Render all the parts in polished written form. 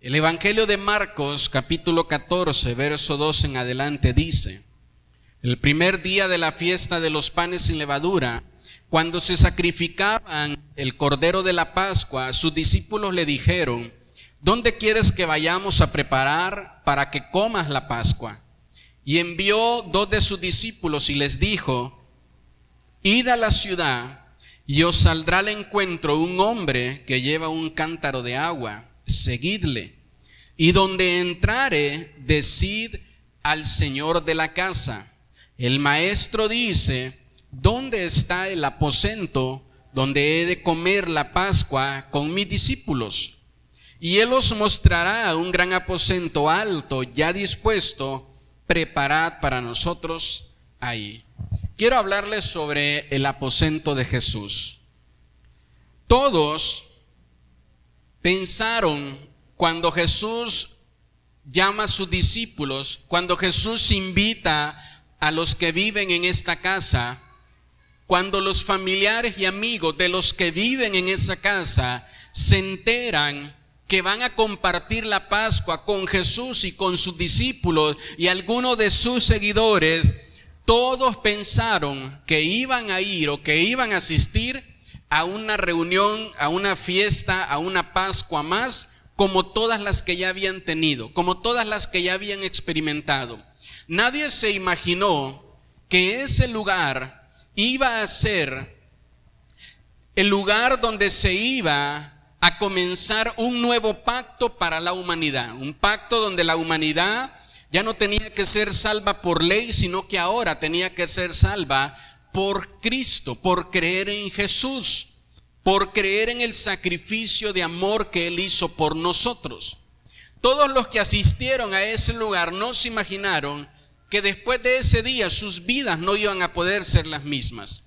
El Evangelio de Marcos, capítulo 14, verso 2 en adelante dice: el primer día de la fiesta de los panes sin levadura, cuando se sacrificaban el cordero de la Pascua, sus discípulos le dijeron: ¿dónde quieres que vayamos a preparar para que comas la Pascua? Y envió 2 de sus discípulos y les dijo: id a la ciudad y os saldrá al encuentro un hombre que lleva un cántaro de agua, seguidle. Y donde entrare, decid al señor de la casa: el maestro dice, ¿dónde está el aposento donde he de comer la Pascua con mis discípulos? Y él os mostrará un gran aposento alto, ya dispuesto, preparad para nosotros ahí. Quiero hablarles sobre el aposento de Jesús. Todos pensaron, cuando Jesús llama a sus discípulos, cuando Jesús invita a los que viven en esta casa, cuando los familiares y amigos de los que viven en esa casa se enteran que van a compartir la Pascua con Jesús y con sus discípulos y algunos de sus seguidores, todos pensaron que iban a ir o que iban a asistir a una reunión, a una fiesta, a una Pascua más, como todas las que ya habían tenido, como todas las que ya habían experimentado. Nadie se imaginó que ese lugar iba a ser el lugar donde se iba a comenzar un nuevo pacto para la humanidad, un pacto donde la humanidad ya no tenía que ser salva por ley, sino que ahora tenía que ser salva por Cristo, por creer en Jesús, por creer en el sacrificio de amor que Él hizo por nosotros. Todos los que asistieron a ese lugar no se imaginaron que después de ese día sus vidas no iban a poder ser las mismas.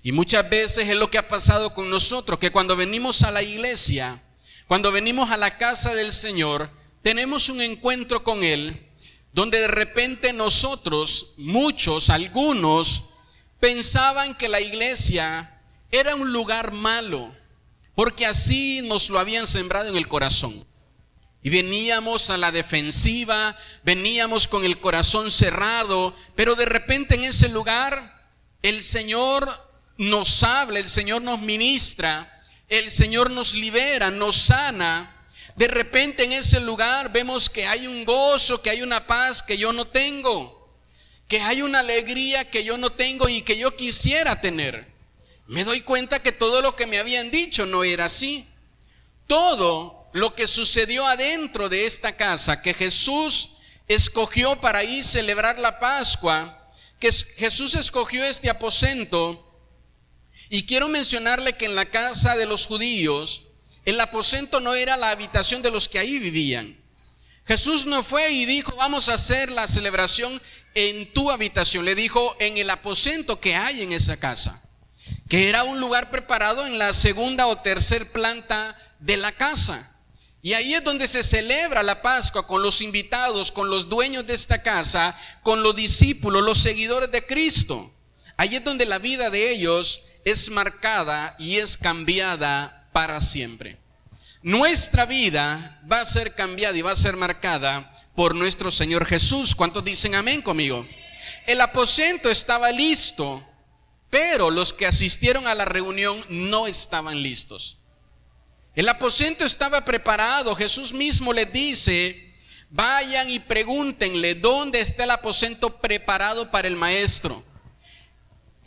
Y muchas veces es lo que ha pasado con nosotros, que cuando venimos a la iglesia, cuando venimos a la casa del Señor, tenemos un encuentro con Él, donde de repente nosotros, muchos, algunos, pensaban que la iglesia era un lugar malo, porque así nos lo habían sembrado en el corazón. Y veníamos a la defensiva, veníamos con el corazón cerrado, pero de repente en ese lugar el Señor nos habla, el Señor nos ministra, el Señor nos libera, nos sana. De repente en ese lugar vemos que hay un gozo, que hay una paz que yo no tengo, que hay una alegría que yo no tengo y que yo quisiera tener. Me doy cuenta que todo lo que me habían dicho no era así. Todo lo que sucedió adentro de esta casa, que Jesús escogió para ir a celebrar la Pascua, que Jesús escogió este aposento. Y quiero mencionarle que en la casa de los judíos, el aposento no era la habitación de los que ahí vivían. Jesús no fue y dijo: vamos a hacer la celebración en tu habitación. Le dijo: en el aposento que hay en esa casa, que era un lugar preparado en la segunda o tercera planta de la casa. Y ahí es donde se celebra la Pascua, con los invitados, con los dueños de esta casa, con los discípulos, los seguidores de Cristo. Ahí es donde la vida de ellos es marcada y es cambiada para siempre. Nuestra vida va a ser cambiada y va a ser marcada por nuestro Señor Jesús. ¿Cuántos dicen amén conmigo? El aposento estaba listo, pero los que asistieron a la reunión no estaban listos. El aposento estaba preparado. Jesús mismo les dice: vayan y pregúntenle dónde está el aposento preparado para el maestro.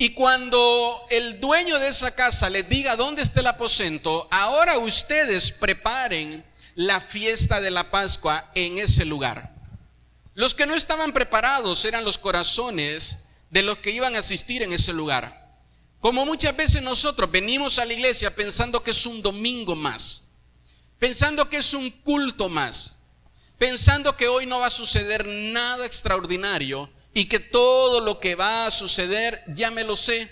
Y cuando el dueño de esa casa les diga dónde está el aposento, ahora ustedes preparen la fiesta de la Pascua en ese lugar. Los que no estaban preparados eran los corazones de los que iban a asistir en ese lugar. Como muchas veces nosotros venimos a la iglesia pensando que es un domingo más, pensando que es un culto más, pensando que hoy no va a suceder nada extraordinario y que todo lo que va a suceder ya me lo sé.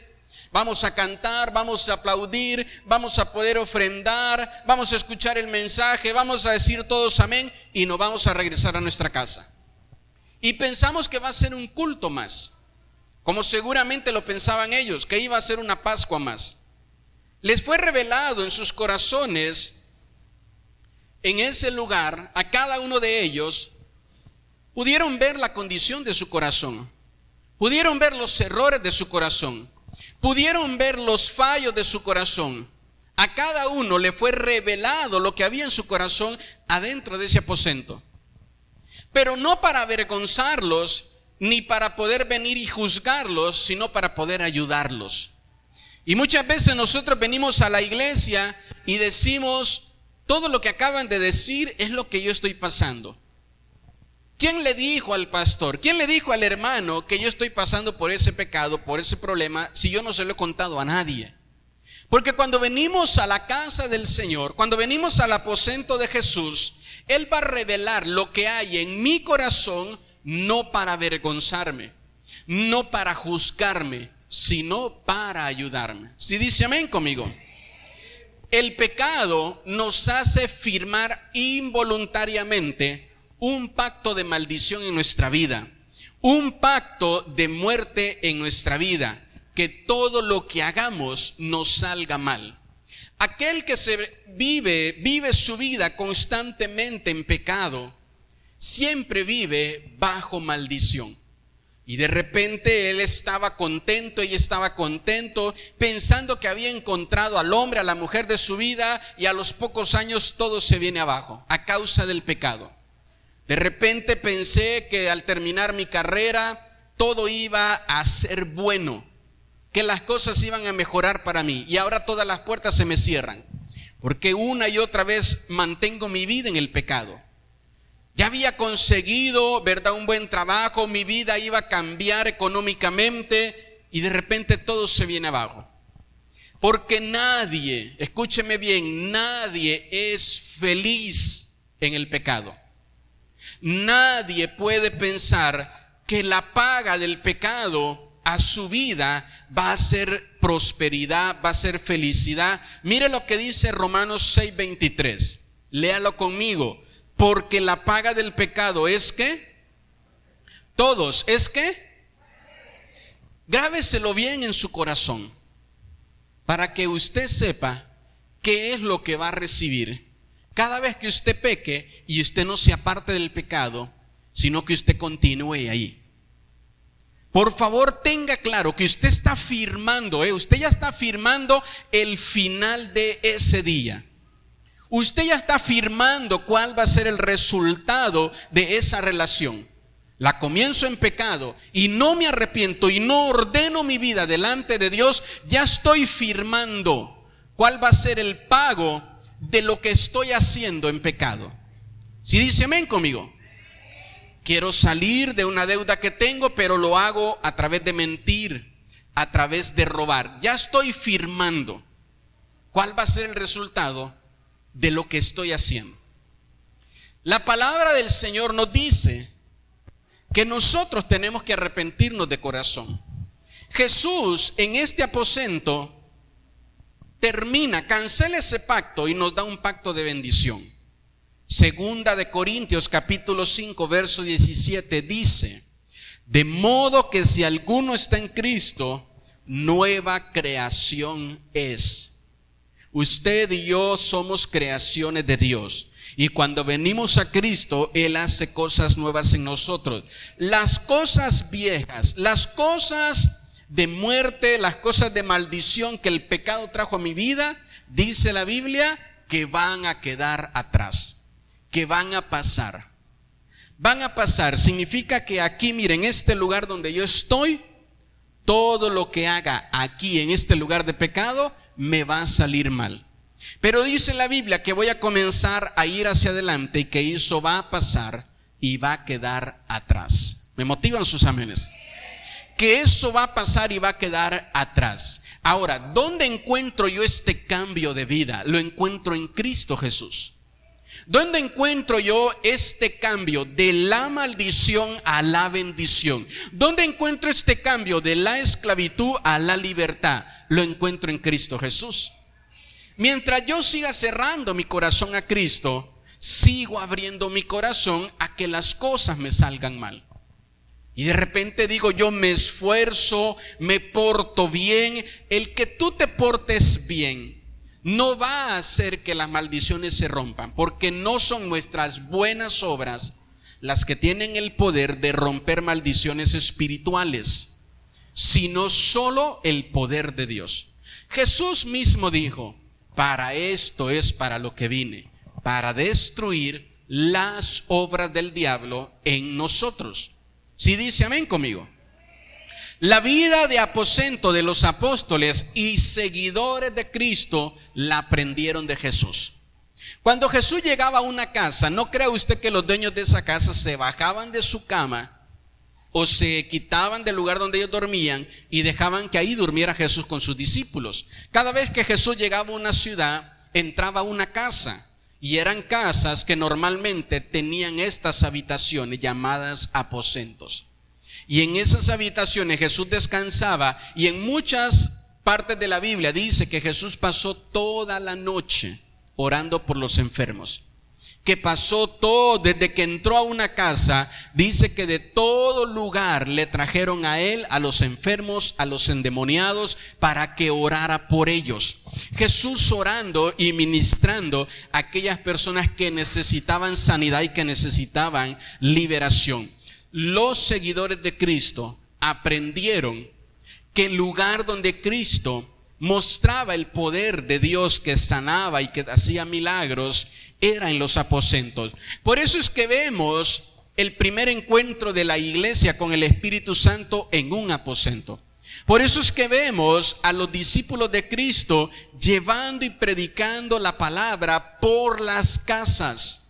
Vamos a cantar, vamos a aplaudir, vamos a poder ofrendar, vamos a escuchar el mensaje, vamos a decir todos amén y nos vamos a regresar a nuestra casa. Y pensamos que va a ser un culto más, como seguramente lo pensaban ellos, que iba a ser una Pascua más. Les fue revelado en sus corazones en ese lugar, a cada uno de ellos, pudieron ver la condición de su corazón, pudieron ver los errores de su corazón, pudieron ver los fallos de su corazón. A cada uno le fue revelado lo que había en su corazón adentro de ese aposento. Pero no para avergonzarlos, ni para poder venir y juzgarlos, sino para poder ayudarlos. Y muchas veces nosotros venimos a la iglesia y decimos, todo lo que acaban de decir es lo que yo estoy pasando. ¿Quién le dijo al pastor? ¿Quién le dijo al hermano que yo estoy pasando por ese pecado, por ese problema, si yo no se lo he contado a nadie? Porque cuando venimos a la casa del Señor, cuando venimos al aposento de Jesús, Él va a revelar lo que hay en mi corazón, no para avergonzarme, no para juzgarme, sino para ayudarme. ¿Sí dice amén conmigo? El pecado nos hace firmar involuntariamente un pacto de maldición en nuestra vida, un pacto de muerte en nuestra vida, que todo lo que hagamos nos salga mal. Aquel que vive su vida constantemente en pecado, siempre vive bajo maldición. Y de repente él estaba contento, ella estaba contento, pensando que había encontrado al hombre, a la mujer de su vida, y a los pocos años todo se viene abajo, a causa del pecado. De repente pensé que al terminar mi carrera, todo iba a ser bueno, que las cosas iban a mejorar para mí, y ahora todas las puertas se me cierran, porque una y otra vez mantengo mi vida en el pecado. Ya había conseguido, ¿verdad?, un buen trabajo, mi vida iba a cambiar económicamente, y de repente todo se viene abajo. Porque nadie, escúcheme bien, nadie es feliz en el pecado. Nadie puede pensar que la paga del pecado a su vida va a ser prosperidad, va a ser felicidad. Mire lo que dice Romanos 6:23. Léalo conmigo. Porque la paga del pecado es ¿qué? Todos, ¿es qué? Grábeselo bien en su corazón, para que usted sepa qué es lo que va a recibir cada vez que usted peque y usted no se aparte del pecado, sino que usted continúe ahí. Por favor, tenga claro que usted está firmando, usted ya está firmando el final de ese día. Usted ya está firmando cuál va a ser el resultado de esa relación. La comienzo en pecado y no me arrepiento y no ordeno mi vida delante de Dios, ya estoy firmando cuál va a ser el pago de lo que estoy haciendo en pecado. ¿Sí dice amén conmigo? Quiero salir de una deuda que tengo, pero lo hago a través de mentir, a través de robar. Ya estoy firmando cuál va a ser el resultado de lo que estoy haciendo. La palabra del Señor nos dice que nosotros tenemos que arrepentirnos de corazón. Jesús en este aposento cancela ese pacto y nos da un pacto de bendición. Segunda de Corintios capítulo 5 verso 17 dice: de modo que si alguno está en Cristo, nueva creación es. Usted y yo somos creaciones de Dios. Y cuando venimos a Cristo, Él hace cosas nuevas en nosotros. Las cosas viejas, las cosas de muerte, las cosas de maldición que el pecado trajo a mi vida, dice la Biblia, que van a quedar atrás, que van a pasar. Van a pasar, significa que aquí, miren, en este lugar donde yo estoy, todo lo que haga aquí en este lugar de pecado me va a salir mal. Pero dice la Biblia que voy a comenzar a ir hacia adelante y que eso va a pasar y va a quedar atrás. ¿Me motivan sus amenes? Que eso va a pasar y va a quedar atrás. Ahora, ¿dónde encuentro yo este cambio de vida? Lo encuentro en Cristo Jesús. ¿Dónde encuentro yo este cambio de la maldición a la bendición? ¿Dónde encuentro este cambio de la esclavitud a la libertad? Lo encuentro en Cristo Jesús. Mientras yo siga cerrando mi corazón a Cristo, sigo abriendo mi corazón a que las cosas me salgan mal. Y de repente digo, yo me esfuerzo, me porto bien. El que tú te portes bien no va a hacer que las maldiciones se rompan, porque no son nuestras buenas obras las que tienen el poder de romper maldiciones espirituales, sino solo el poder de Dios. Jesús mismo dijo: para esto es para lo que vine, para destruir las obras del diablo en nosotros. ¿Sí dice amén conmigo? La vida de aposento de los apóstoles y seguidores de Cristo la aprendieron de Jesús. Cuando Jesús llegaba a una casa, no crea usted que los dueños de esa casa se bajaban de su cama o se quitaban del lugar donde ellos dormían y dejaban que ahí durmiera Jesús con sus discípulos. Cada vez que Jesús llegaba a una ciudad, entraba a una casa, y eran casas que normalmente tenían estas habitaciones llamadas aposentos. Y en esas habitaciones Jesús descansaba, y en muchas partes de la Biblia dice que Jesús pasó toda la noche orando por los enfermos. Que pasó todo, desde que entró a una casa, dice que de todo lugar le trajeron a él, a los enfermos, a los endemoniados, para que orara por ellos. Jesús orando y ministrando a aquellas personas que necesitaban sanidad y que necesitaban liberación. Los seguidores de Cristo aprendieron que el lugar donde Cristo mostraba el poder de Dios, que sanaba y que hacía milagros, era en los aposentos. Por eso es que vemos el primer encuentro de la iglesia con el Espíritu Santo en un aposento. Por eso es que vemos a los discípulos de Cristo llevando y predicando la palabra por las casas.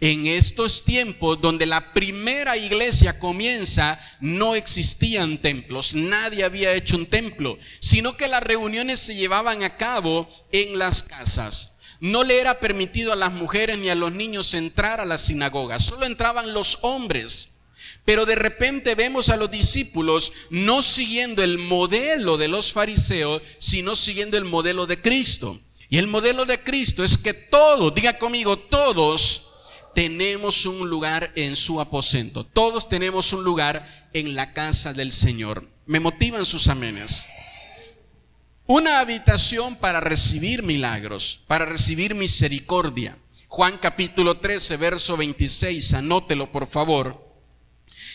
En estos tiempos donde la primera iglesia comienza, no existían templos, nadie había hecho un templo, sino que las reuniones se llevaban a cabo en las casas. No le era permitido a las mujeres ni a los niños entrar a la sinagoga, solo entraban los hombres. Pero de repente vemos a los discípulos no siguiendo el modelo de los fariseos, sino siguiendo el modelo de Cristo. Y el modelo de Cristo es que todos, diga conmigo, todos tenemos un lugar en su aposento. Todos tenemos un lugar en la casa del Señor. Me motivan sus amenes. Una habitación para recibir milagros, para recibir misericordia. Juan capítulo 13, verso 26, anótelo por favor.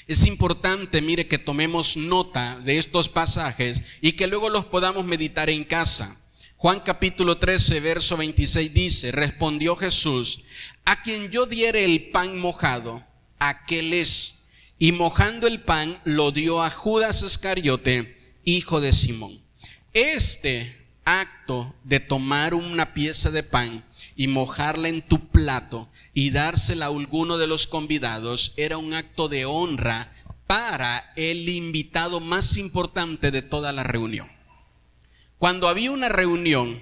Es importante, mire, que tomemos nota de estos pasajes y que luego los podamos meditar en casa. Juan capítulo 13, verso 26 dice: respondió Jesús: a quien yo diere el pan mojado, aquel es. Y mojando el pan lo dio a Judas Iscariote, hijo de Simón. Este acto de tomar una pieza de pan y mojarla en tu plato y dársela a alguno de los convidados era un acto de honra para el invitado más importante de toda la reunión. Cuando había una reunión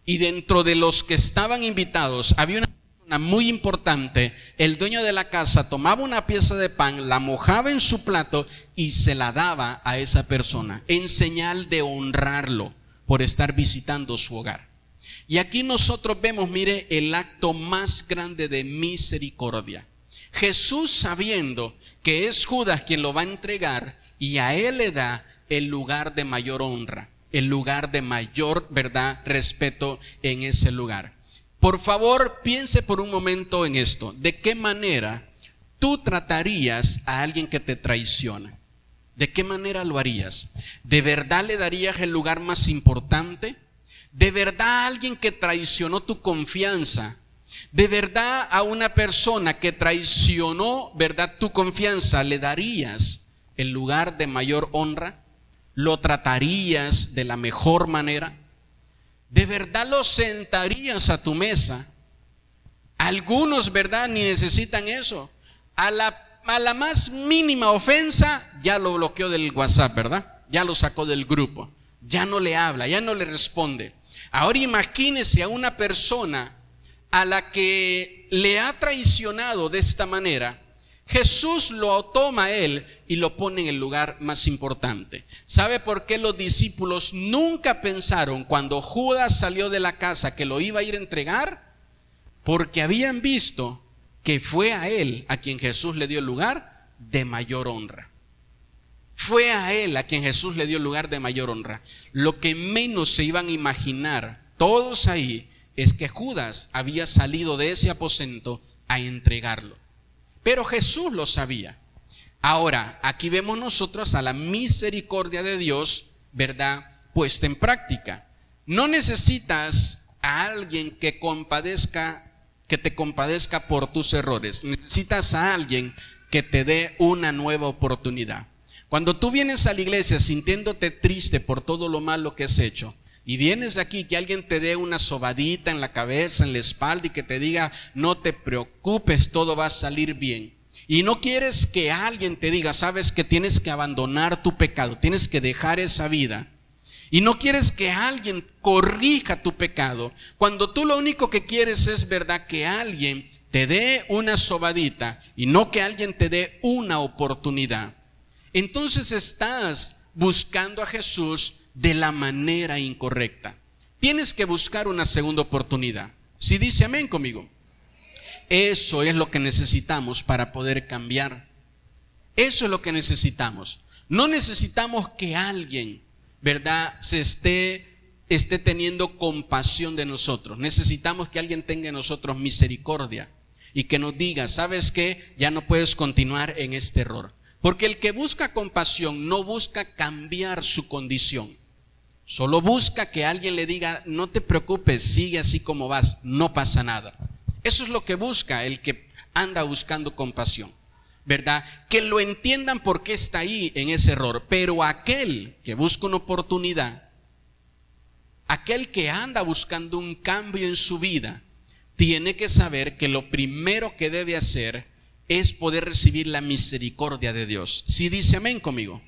y dentro de los que estaban invitados había una persona muy importante, el dueño de la casa tomaba una pieza de pan, la mojaba en su plato y se la daba a esa persona en señal de honrarlo por estar visitando su hogar. Y aquí nosotros vemos, mire, el acto más grande de misericordia. Jesús, sabiendo que es Judas quien lo va a entregar, y a él le da el lugar de mayor honra, el lugar de mayor, ¿verdad?, respeto en ese lugar. Por favor, piense por un momento en esto. ¿De qué manera tú tratarías a alguien que te traiciona? ¿De qué manera lo harías? ¿De verdad le darías el lugar más importante? ¿De verdad a alguien que traicionó tu confianza? ¿De verdad a una persona que traicionó, verdad, tu confianza, le darías el lugar de mayor honra? ¿Lo tratarías de la mejor manera? ¿De verdad lo sentarías a tu mesa? Algunos, ¿verdad?, ni necesitan eso. A la más mínima ofensa ya lo bloqueó del WhatsApp, ¿verdad? Ya lo sacó del grupo. Ya no le habla, ya no le responde. Ahora imagínese a una persona a la que le ha traicionado de esta manera. Jesús lo toma a él y lo pone en el lugar más importante. ¿Sabe por qué los discípulos nunca pensaron cuando Judas salió de la casa que lo iba a ir a entregar? Porque habían visto que fue a él a quien Jesús le dio el lugar de mayor honra. Fue a él a quien Jesús le dio el lugar de mayor honra. Lo que menos se iban a imaginar todos ahí, es que Judas había salido de ese aposento a entregarlo. Pero Jesús lo sabía. Ahora, aquí vemos nosotros a la misericordia de Dios, ¿verdad?, puesta en práctica. No necesitas a alguien que te compadezca por tus errores. Necesitas a alguien que te dé una nueva oportunidad. Cuando tú vienes a la iglesia sintiéndote triste por todo lo malo que has hecho, y vienes aquí que alguien te dé una sobadita en la cabeza, en la espalda, y que te diga, no te preocupes, todo va a salir bien. Y no quieres que alguien te diga, sabes que tienes que abandonar tu pecado, tienes que dejar esa vida. Y no quieres que alguien corrija tu pecado. Cuando tú lo único que quieres es, verdad, que alguien te dé una sobadita y no que alguien te dé una oportunidad. Entonces estás buscando a Jesús de la manera incorrecta. Tienes que buscar una segunda oportunidad. Si dice amén conmigo. Eso es lo que necesitamos para poder cambiar. Eso es lo que necesitamos. No necesitamos que alguien, ¿verdad?, se esté teniendo compasión de nosotros. Necesitamos que alguien tenga en nosotros misericordia y que nos diga, ¿sabes qué? Ya no puedes continuar en este error. Porque el que busca compasión no busca cambiar su condición. Solo busca que alguien le diga, no te preocupes, sigue así como vas, no pasa nada. Eso es lo que busca el que anda buscando compasión, ¿verdad? Que lo entiendan por qué está ahí en ese error. Pero aquel que busca una oportunidad, aquel que anda buscando un cambio en su vida, tiene que saber que lo primero que debe hacer es poder recibir la misericordia de Dios. Si dice amén conmigo.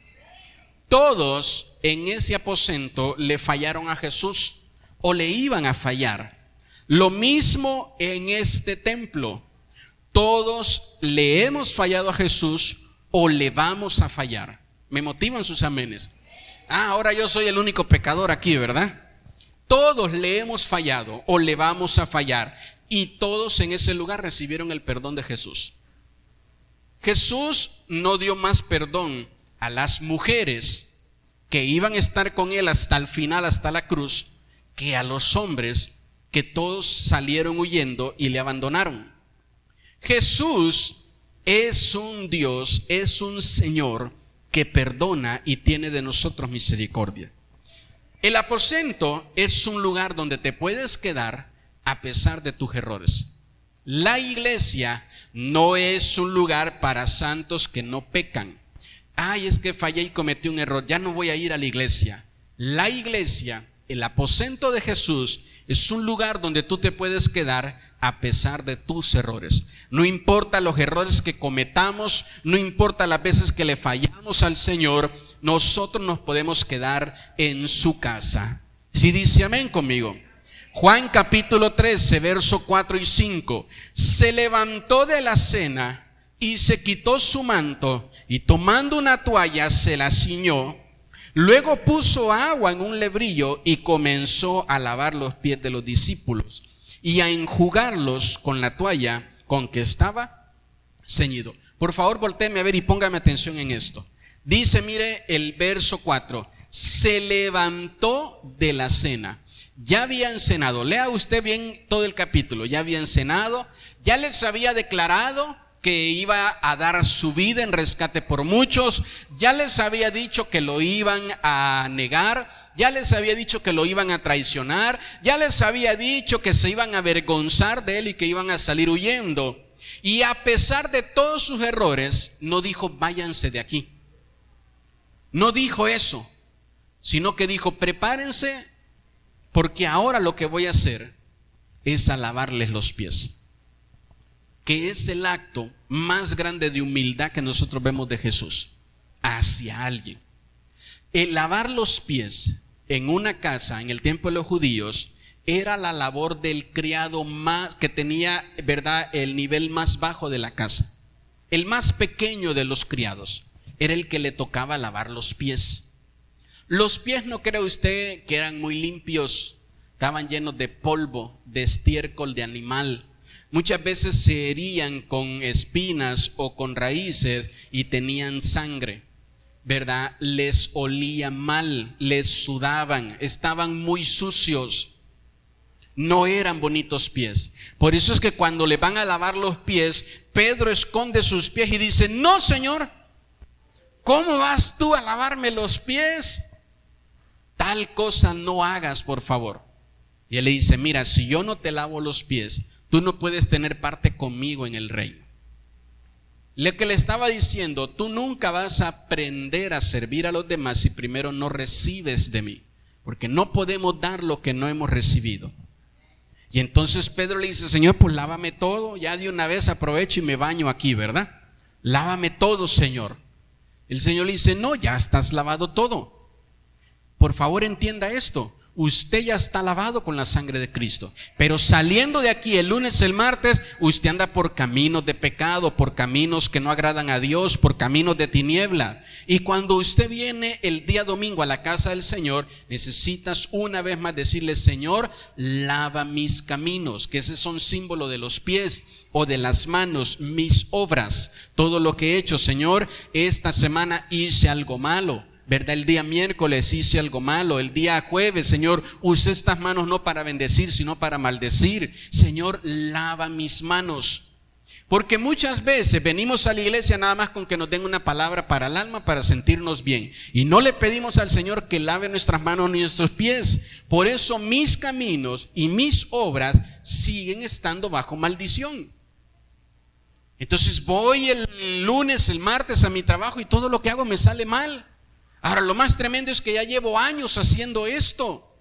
Todos en ese aposento le fallaron a Jesús o le iban a fallar. Lo mismo en este templo. Todos le hemos fallado a Jesús o le vamos a fallar. Me motivan sus amenes. Ahora yo soy el único pecador aquí, ¿verdad? Todos le hemos fallado o le vamos a fallar. Y todos en ese lugar recibieron el perdón de Jesús. Jesús no dio más perdón a las mujeres que iban a estar con él hasta el final, hasta la cruz, que a los hombres que todos salieron huyendo y le abandonaron. Jesús es un Dios, es un Señor que perdona y tiene de nosotros misericordia. El aposento es un lugar donde te puedes quedar a pesar de tus errores. La iglesia no es un lugar para santos que no pecan. Ay, es que fallé y cometí un error, ya no voy a ir a la iglesia. La iglesia, el aposento de Jesús, es un lugar donde tú te puedes quedar a pesar de tus errores. No importa los errores que cometamos, no importa las veces que le fallamos al Señor, nosotros nos podemos quedar en su casa. Si dice amén conmigo. Juan capítulo 13, verso 4 y 5. Se levantó de la cena y se quitó su manto y tomando una toalla se la ciñó. Luego puso agua en un lebrillo y comenzó a lavar los pies de los discípulos y a enjugarlos con la toalla con que estaba ceñido. Por favor, voltéeme a ver y póngame atención en esto. Dice, mire el verso 4, se levantó de la cena. Ya habían cenado, lea usted bien todo el capítulo, ya habían cenado, ya les había declarado que iba a dar su vida en rescate por muchos, ya les había dicho que lo iban a negar, ya les había dicho que lo iban a traicionar, ya les había dicho que se iban a avergonzar de él y que iban a salir huyendo. Y a pesar de todos sus errores, no dijo váyanse de aquí. No dijo eso, sino que dijo prepárense porque ahora lo que voy a hacer es a lavarles los pies. Que es el acto más grande de humildad que nosotros vemos de Jesús hacia alguien. El lavar los pies en una casa en el tiempo de los judíos era la labor del criado más que tenía, ¿verdad?, el nivel más bajo de la casa. El más pequeño de los criados era el que le tocaba lavar los pies. Los pies, no cree usted que eran muy limpios, estaban llenos de polvo, de estiércol de animal. Muchas veces se herían con espinas o con raíces y tenían sangre, ¿verdad? Les olía mal, les sudaban, estaban muy sucios. No eran bonitos pies. Por eso es que cuando le van a lavar los pies, Pedro esconde sus pies y dice: no, Señor, ¿cómo vas tú a lavarme los pies? Tal cosa no hagas, por favor. Y él le dice: mira, si yo no te lavo los pies, tú no puedes tener parte conmigo en el reino. Lo que le estaba diciendo: tú nunca vas a aprender a servir a los demás si primero no recibes de mí, porque no podemos dar lo que no hemos recibido. Y entonces Pedro le dice: Señor, pues lávame todo, ya de una vez aprovecho y me baño aquí, ¿verdad? Lávame todo, Señor. El Señor le dice: no, ya estás lavado todo. Por favor, entienda esto: usted ya está lavado con la sangre de Cristo, pero saliendo de aquí el lunes, el martes, usted anda por caminos de pecado, por caminos que no agradan a Dios, por caminos de tiniebla. Y cuando usted viene el día domingo a la casa del Señor, necesitas una vez más decirle: Señor, lava mis caminos, que ese son símbolo de los pies o de las manos, mis obras, todo lo que he hecho. Señor, esta semana hice algo malo, ¿verdad? El día miércoles hice algo malo. El día jueves, Señor, usé estas manos no para bendecir, sino para maldecir. Señor, lava mis manos. Porque muchas veces venimos a la iglesia nada más con que nos den una palabra para el alma, para sentirnos bien. Y no le pedimos al Señor que lave nuestras manos ni nuestros pies. Por eso mis caminos y mis obras siguen estando bajo maldición. Entonces voy el lunes, el martes a mi trabajo y todo lo que hago me sale mal. Ahora, lo más tremendo es que ya llevo años haciendo esto.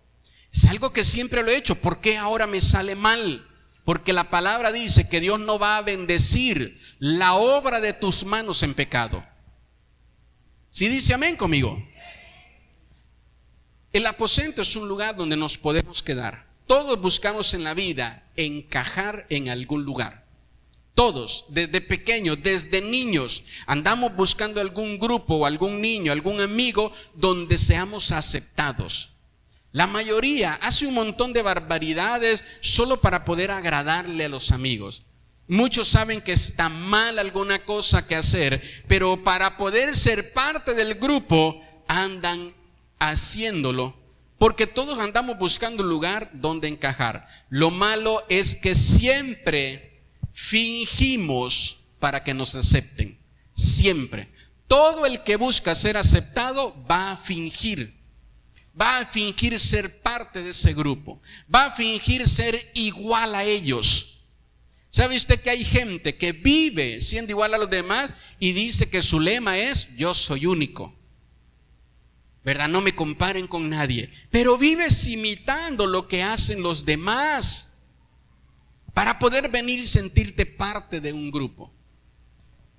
Es algo que siempre lo he hecho. ¿Por qué ahora me sale mal? Porque la palabra dice que Dios no va a bendecir la obra de tus manos en pecado. ¿Sí dice amén conmigo? El aposento es un lugar donde nos podemos quedar. Todos buscamos en la vida encajar en algún lugar. Todos, desde pequeños, desde niños, andamos buscando algún grupo o algún niño, algún amigo donde seamos aceptados. La mayoría hace un montón de barbaridades solo para poder agradarle a los amigos. Muchos saben que está mal alguna cosa que hacer, pero para poder ser parte del grupo andan haciéndolo, porque todos andamos buscando un lugar donde encajar. Lo malo es que siempre fingimos para que nos acepten. Siempre. Todo el que busca ser aceptado va a fingir ser parte de ese grupo, va a fingir ser igual a ellos. ¿Sabe usted que hay gente que vive siendo igual a los demás y dice que su lema es: yo soy único, ¿verdad? No me comparen con nadie. Pero vives imitando lo que hacen los demás para poder venir y sentirte parte de un grupo.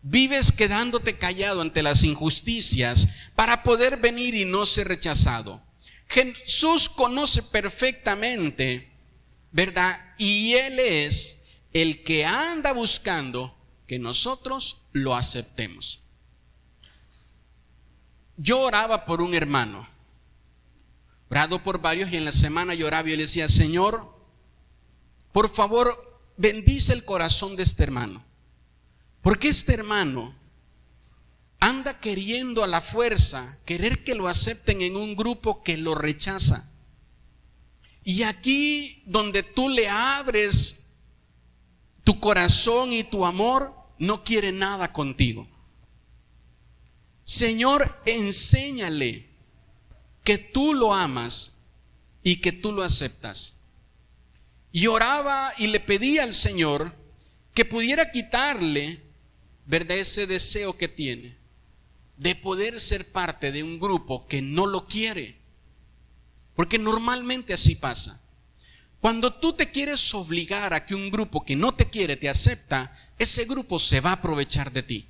Vives quedándote callado ante las injusticias para poder venir y no ser rechazado. Jesús conoce perfectamente, ¿verdad? Y Él es el que anda buscando que nosotros lo aceptemos. Yo oraba por un hermano, orado por varios, y en la semana lloraba y le decía: Señor, por favor, bendice el corazón de este hermano, porque este hermano anda queriendo a la fuerza, querer que lo acepten en un grupo que lo rechaza. Y aquí donde tú le abres tu corazón y tu amor, no quiere nada contigo. Señor, enséñale que tú lo amas y que tú lo aceptas. Y oraba y le pedía al Señor que pudiera quitarle, ¿verdad?, ese deseo que tiene de poder ser parte de un grupo que no lo quiere. Porque normalmente así pasa. Cuando tú te quieres obligar a que un grupo que no te quiere te acepta, ese grupo se va a aprovechar de ti.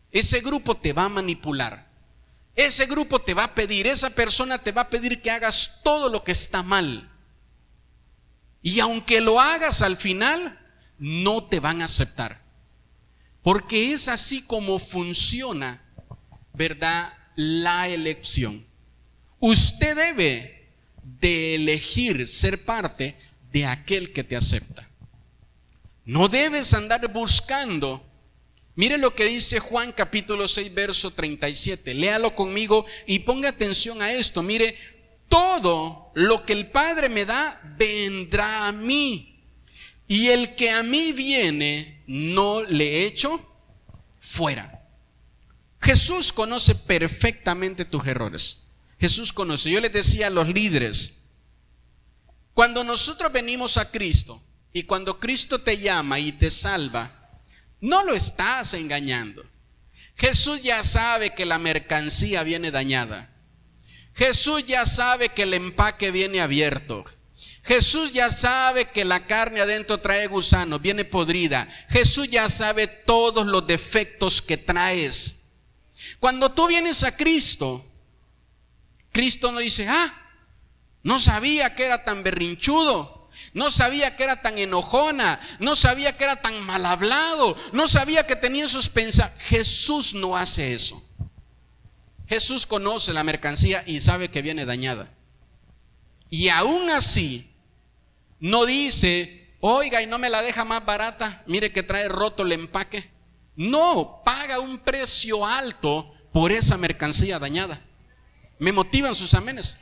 Ese grupo te va a manipular. Ese grupo te va a pedir, esa persona te va a pedir que hagas todo lo que está mal. Y aunque lo hagas, al final no te van a aceptar. Porque es así como funciona, ¿verdad?, la elección. Usted debe de elegir ser parte de aquel que te acepta. No debes andar buscando. Mire lo que dice Juan capítulo 6 verso 37. Léalo conmigo y ponga atención a esto. Mire todo lo que el Padre me da vendrá a mí, y el que a mí viene no le echo fuera. Jesús conoce perfectamente tus errores. Jesús conoce. Yo les decía a los líderes, cuando nosotros venimos a Cristo y cuando Cristo te llama y te salva, no lo estás engañando. Jesús ya sabe que la mercancía viene dañada. Jesús ya sabe que el empaque viene abierto. Jesús ya sabe que la carne adentro trae gusanos, viene podrida. Jesús ya sabe todos los defectos que traes. Cuando tú vienes a Cristo, Cristo no dice, no sabía que era tan berrinchudo, no sabía que era tan enojona, no sabía que era tan mal hablado, no sabía que tenía esos pensamientos. Jesús no hace eso. Jesús conoce la mercancía y sabe que viene dañada. Y aún así, no dice, oiga, y no me la deja más barata, mire que trae roto el empaque. No, paga un precio alto por esa mercancía dañada. Me motivan sus amenes.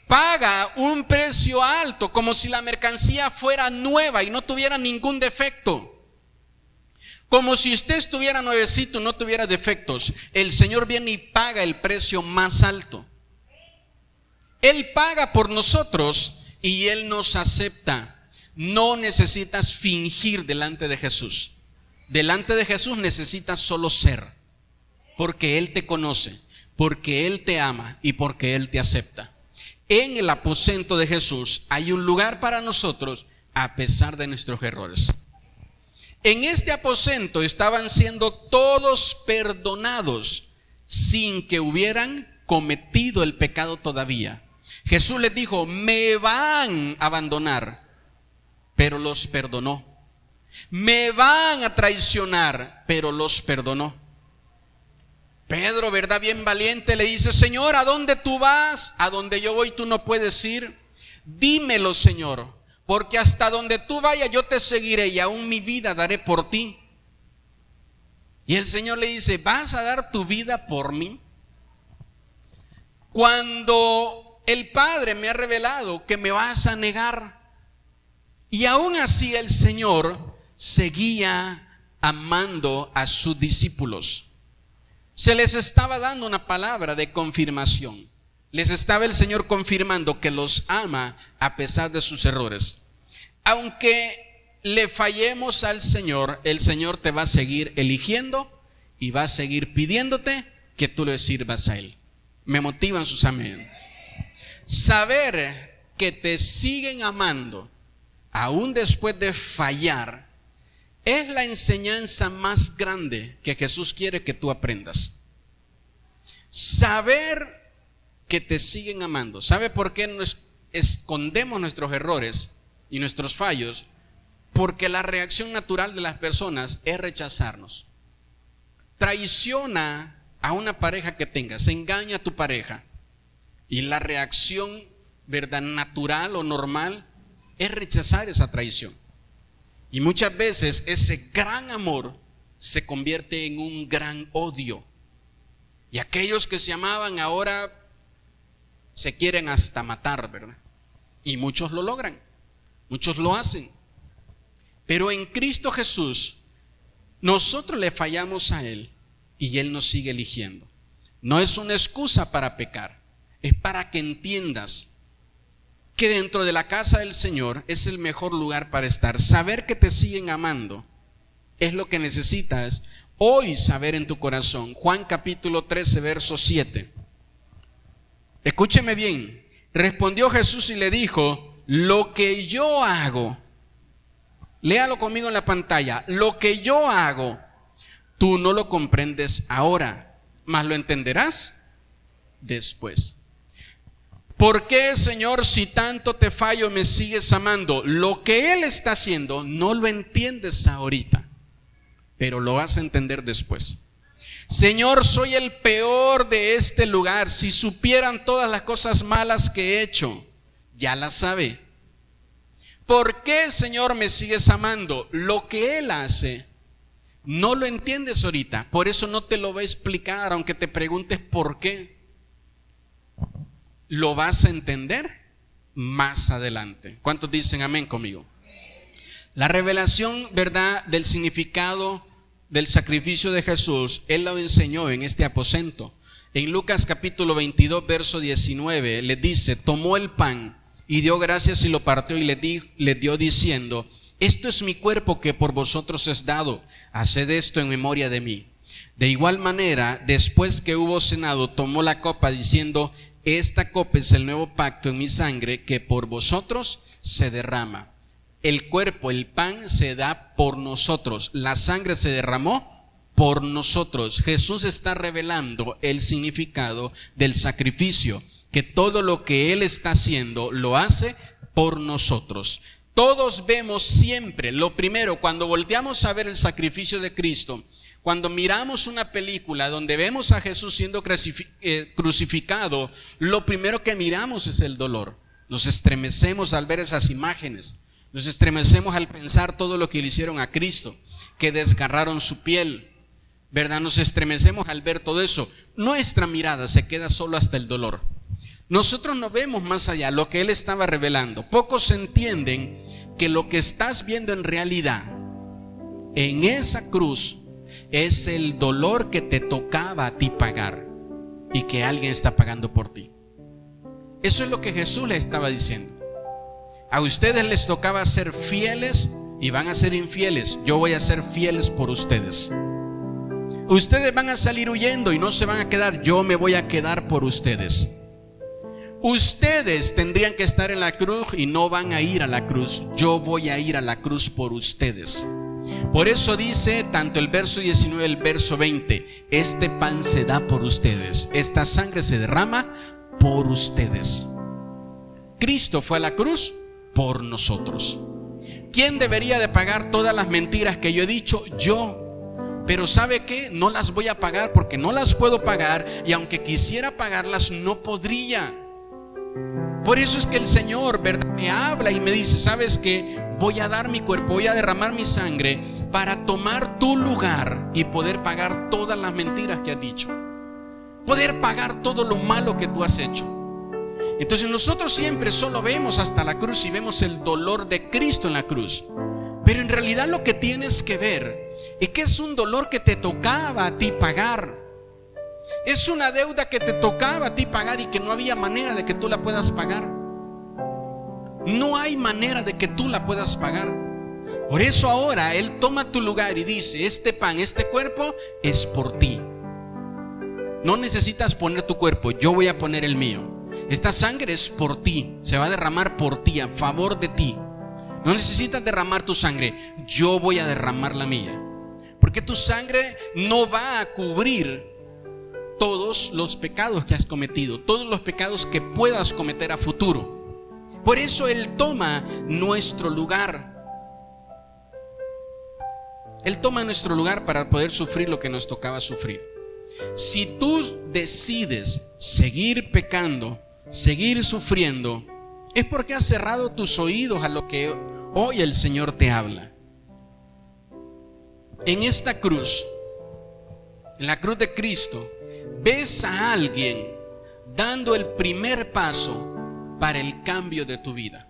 Paga un precio alto, como si la mercancía fuera nueva y no tuviera ningún defecto. Como si usted estuviera nuevecito, no tuviera defectos. El Señor viene y paga el precio más alto. Él paga por nosotros y Él nos acepta. No necesitas fingir delante de Jesús. Delante de Jesús necesitas solo ser, porque Él te conoce, porque Él te ama y porque Él te acepta. En el aposento de Jesús hay un lugar para nosotros a pesar de nuestros errores. En este aposento estaban siendo todos perdonados sin que hubieran cometido el pecado todavía. Jesús les dijo, me van a abandonar, pero los perdonó. Me van a traicionar, pero los perdonó. Pedro, ¿verdad? Bien valiente, le dice, Señor, ¿a dónde tú vas? A donde yo voy tú no puedes ir. Dímelo, Señor, porque hasta donde tú vayas yo te seguiré y aún mi vida daré por ti. Y el Señor le dice, ¿vas a dar tu vida por mí? Cuando el Padre me ha revelado que me vas a negar. Y aún así el Señor seguía amando a sus discípulos. Se les estaba dando una palabra de confirmación. Les estaba el Señor confirmando que los ama a pesar de sus errores. Aunque le fallemos al Señor, el Señor te va a seguir eligiendo y va a seguir pidiéndote que tú le sirvas a Él. Me motivan sus amén. Saber que te siguen amando aún después de fallar es la enseñanza más grande que Jesús quiere que tú aprendas. Saber que te siguen amando. ¿Sabe por qué nos escondemos nuestros errores y nuestros fallos? Porque la reacción natural de las personas es rechazarnos. Traiciona a una pareja que tengas, engaña a tu pareja, y la reacción, ¿verdad?, natural o normal es rechazar esa traición. Y muchas veces ese gran amor se convierte en un gran odio. Y aquellos que se amaban ahora se quieren hasta matar, ¿verdad? Y muchos lo logran, muchos lo hacen. Pero en Cristo Jesús, nosotros le fallamos a Él y Él nos sigue eligiendo. No es una excusa para pecar, es para que entiendas que dentro de la casa del Señor es el mejor lugar para estar. Saber que te siguen amando es lo que necesitas hoy saber en tu corazón. Juan capítulo 13, verso 7. Escúcheme bien. Respondió Jesús y le dijo, lo que yo hago, léalo conmigo en la pantalla, lo que yo hago, tú no lo comprendes ahora, mas lo entenderás después. ¿Por qué, Señor, si tanto te fallo me sigues amando? Lo que Él está haciendo no lo entiendes ahorita, pero lo vas a entender después. Señor, soy el peor de este lugar. Si supieran todas las cosas malas que he hecho, ya las sabe. ¿Por qué, Señor, me sigues amando? Lo que Él hace no lo entiendes ahorita, por eso no te lo voy a explicar, aunque te preguntes por qué. lo vas a entender más adelante. ¿Cuántos dicen amén conmigo? La revelación, ¿verdad?, del significado del sacrificio de Jesús, Él lo enseñó en este aposento. En Lucas capítulo 22, verso 19, le dice: tomó el pan y dio gracias y lo partió y le dio diciendo: esto es mi cuerpo que por vosotros es dado, haced esto en memoria de mí. De igual manera, después que hubo cenado, tomó la copa diciendo: esta copa es el nuevo pacto en mi sangre que por vosotros se derrama. El cuerpo, el pan se da por nosotros, la sangre se derramó por nosotros. Jesús está revelando el significado del sacrificio, que todo lo que Él está haciendo lo hace por nosotros. Todos vemos siempre, lo primero, cuando volteamos a ver el sacrificio de Cristo, cuando miramos una película donde vemos a Jesús siendo crucificado, lo primero que miramos es el dolor. Nos estremecemos al ver esas imágenes. Nos estremecemos al pensar todo lo que le hicieron a Cristo, que desgarraron su piel, ¿verdad? Nos estremecemos al ver todo eso. Nuestra mirada se queda solo hasta el dolor. Nosotros no vemos más allá lo que Él estaba revelando. Pocos entienden que lo que estás viendo en realidad en esa cruz es el dolor que te tocaba a ti pagar y que alguien está pagando por ti. Eso es lo que Jesús le estaba diciendo. A ustedes les tocaba ser fieles y van a ser infieles. Yo voy a ser fieles por ustedes. Ustedes van a salir huyendo y no se van a quedar. Yo me voy a quedar por ustedes. Ustedes tendrían que estar en la cruz y no van a ir a la cruz. Yo voy a ir a la cruz por ustedes. Por eso dice tanto el verso 19 y el verso 20: este pan se da por ustedes, esta sangre se derrama por ustedes. Cristo fue a la cruz por nosotros. ¿Quién debería de pagar todas las mentiras que yo he dicho? Yo. Pero ¿sabe qué? No las voy a pagar porque no las puedo pagar, y aunque quisiera pagarlas no podría. Por eso es que el Señor, ¿verdad?, me habla y me dice: ¿sabes qué? Voy a dar mi cuerpo, voy a derramar mi sangre para tomar tu lugar y poder pagar todas las mentiras que has dicho, poder pagar todo lo malo que tú has hecho. Entonces nosotros siempre solo vemos hasta la cruz y vemos el dolor de Cristo en la cruz. Pero en realidad lo que tienes que ver es que es un dolor que te tocaba a ti pagar. Es una deuda que te tocaba a ti pagar y que no había manera de que tú la puedas pagar. No hay manera de que tú la puedas pagar. Por eso ahora Él toma tu lugar y dice: este pan, este cuerpo es por ti. No necesitas poner tu cuerpo, yo voy a poner el mío. Esta sangre es por ti, se va a derramar por ti, a favor de ti. No necesitas derramar tu sangre, yo voy a derramar la mía. Porque tu sangre no va a cubrir todos los pecados que has cometido, todos los pecados que puedas cometer a futuro. Por eso Él toma nuestro lugar. Él toma nuestro lugar para poder sufrir lo que nos tocaba sufrir. Si tú decides seguir pecando, seguir sufriendo, es porque has cerrado tus oídos a lo que hoy el Señor te habla. En esta cruz, en la cruz de Cristo, ves a alguien dando el primer paso para el cambio de tu vida.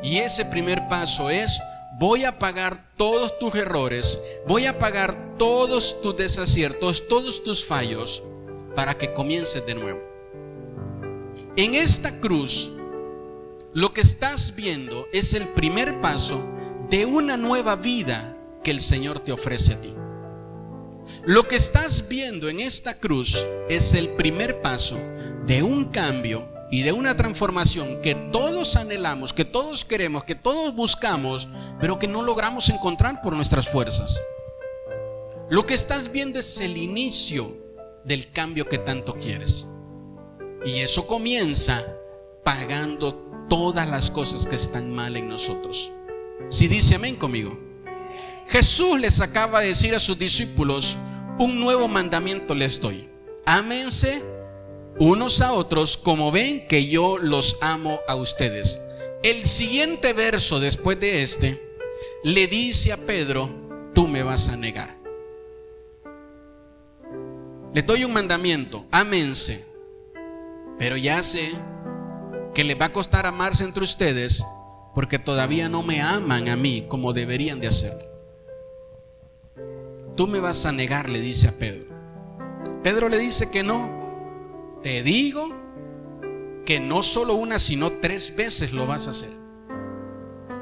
Y ese primer paso es: voy a pagar todos tus errores, voy a pagar todos tus desaciertos, todos tus fallos, para que comiences de nuevo. En esta cruz, lo que estás viendo es el primer paso de una nueva vida que el Señor te ofrece a ti. Lo que estás viendo en esta cruz es el primer paso de un cambio y de una transformación que todos anhelamos, que todos queremos, que todos buscamos, pero que no logramos encontrar por nuestras fuerzas. Lo que estás viendo es el inicio del cambio que tanto quieres. Y eso comienza pagando todas las cosas que están mal en nosotros. Si dice amén conmigo. Jesús les acaba de decir a sus discípulos: un nuevo mandamiento les doy: ámense unos a otros como ven que yo los amo a ustedes. El siguiente verso después de este le dice a Pedro: tú me vas a negar. Les doy un mandamiento: ámense. pero ya sé que les va a costar amarse entre ustedes porque todavía no me aman a mí como deberían de hacerlo. Tú me vas a negar, le dice a Pedro. Pedro le dice que no. Te digo que no solo una, sino 3 veces lo vas a hacer.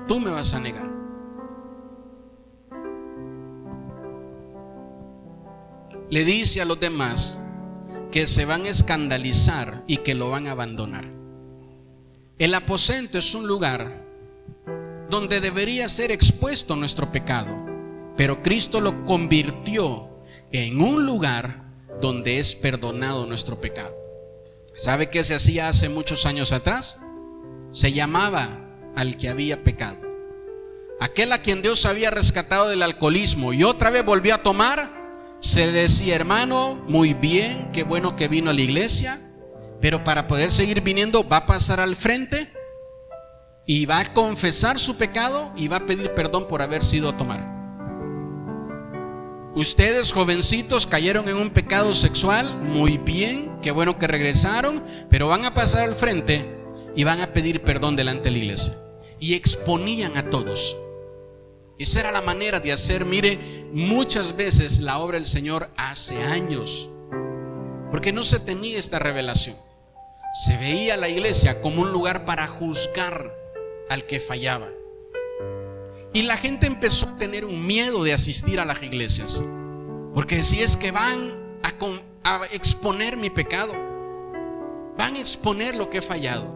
Tú me vas a negar. Le dice a los demás que se van a escandalizar y que lo van a abandonar. El aposento es un lugar donde debería ser expuesto nuestro pecado, pero Cristo lo convirtió en un lugar donde es perdonado nuestro pecado. ¿Sabe qué se hacía hace muchos años atrás? Se llamaba al que había pecado, aquel a quien Dios había rescatado del alcoholismo y otra vez volvió a tomar. Se decía: hermano, muy bien, qué bueno que vino a la iglesia, pero para poder seguir viniendo va a pasar al frente y va a confesar su pecado y va a pedir perdón por haber sido a tomar. Ustedes, jovencitos, cayeron en un pecado sexual, muy bien, qué bueno que regresaron, pero van a pasar al frente y van a pedir perdón delante de la iglesia. Y exponían a todos. Esa era la manera de hacer, mire, muchas veces la obra del Señor hace años, porque no se tenía esta revelación. Se veía la iglesia como un lugar para juzgar al que fallaba. Y la gente empezó a tener un miedo de asistir a las iglesias, porque decía: es que van a exponer mi pecado, van a exponer lo que he fallado.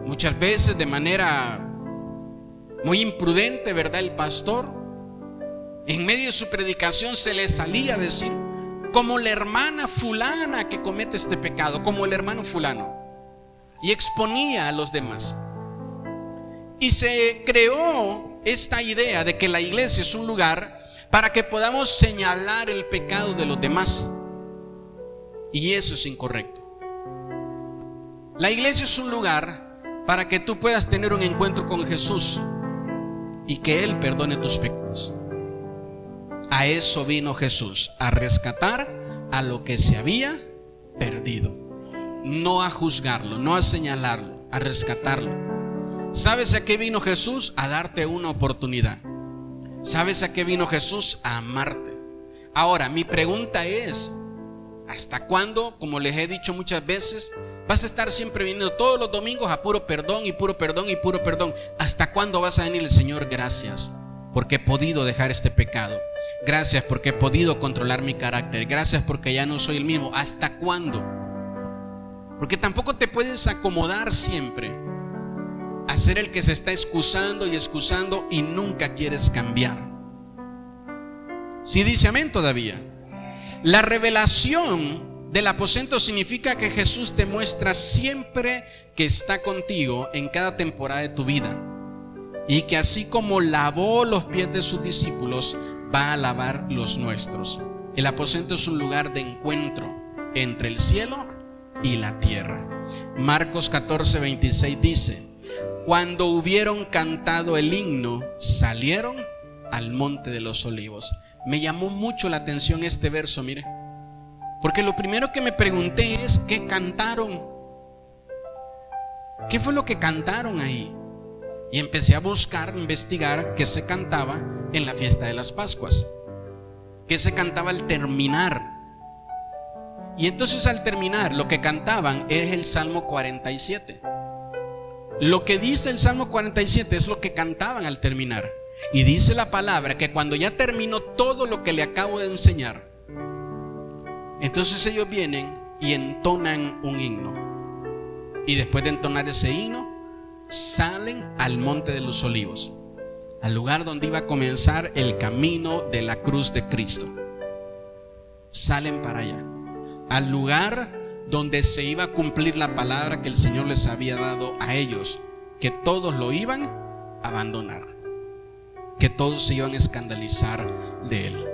Muchas veces de manera muy imprudente, ¿verdad? El pastor, en medio de su predicación, se le salía a decir: como la hermana fulana que comete este pecado, como el hermano fulano, y exponía a los demás. Y se creó esta idea de que la iglesia es un lugar para que podamos señalar el pecado de los demás, y eso es incorrecto. La iglesia es un lugar para que tú puedas tener un encuentro con Jesús y que Él perdone tus pecados. A eso vino Jesús, a rescatar a lo que se había perdido, no a juzgarlo, no a señalarlo, a rescatarlo. ¿Sabes a qué vino Jesús? A darte una oportunidad. ¿Sabes a qué vino Jesús? A amarte. Ahora, mi pregunta es: ¿hasta cuándo, como les he dicho muchas veces, vas a estar siempre viniendo todos los domingos a puro perdón y puro perdón y puro perdón? ¿Hasta cuándo vas a venir el Señor? Gracias porque he podido dejar este pecado. Gracias porque he podido controlar mi carácter. Gracias porque ya no soy el mismo. ¿Hasta cuándo? Porque tampoco te puedes acomodar siempre a ser el que se está excusando y nunca quieres cambiar. ¿Sí dice amén todavía? La revelación del aposento significa que Jesús te muestra siempre que está contigo en cada temporada de tu vida, y que así como lavó los pies de sus discípulos, va a lavar los nuestros. El aposento es un lugar de encuentro entre el cielo y la tierra. Marcos 14:26 dice: cuando hubieron cantado el himno, salieron al monte de los olivos. Me llamó mucho la atención este verso, mire, porque lo primero que me pregunté es: ¿qué cantaron? ¿Qué fue lo que cantaron ahí? Y empecé a buscar, a investigar qué se cantaba en la fiesta de las Pascuas, qué se cantaba al terminar. Y entonces al terminar lo que cantaban es el Salmo 47. Lo que dice el Salmo 47 es lo que cantaban al terminar. Y dice la palabra que cuando ya terminó todo lo que le acabo de enseñar, entonces ellos vienen y entonan un himno. Y después de entonar ese himno, salen al monte de los olivos, al lugar donde iba a comenzar el camino de la cruz de Cristo. Salen para allá, al lugar donde se iba a cumplir la palabra que el Señor les había dado a ellos, que todos lo iban a abandonar, que todos se iban a escandalizar de Él.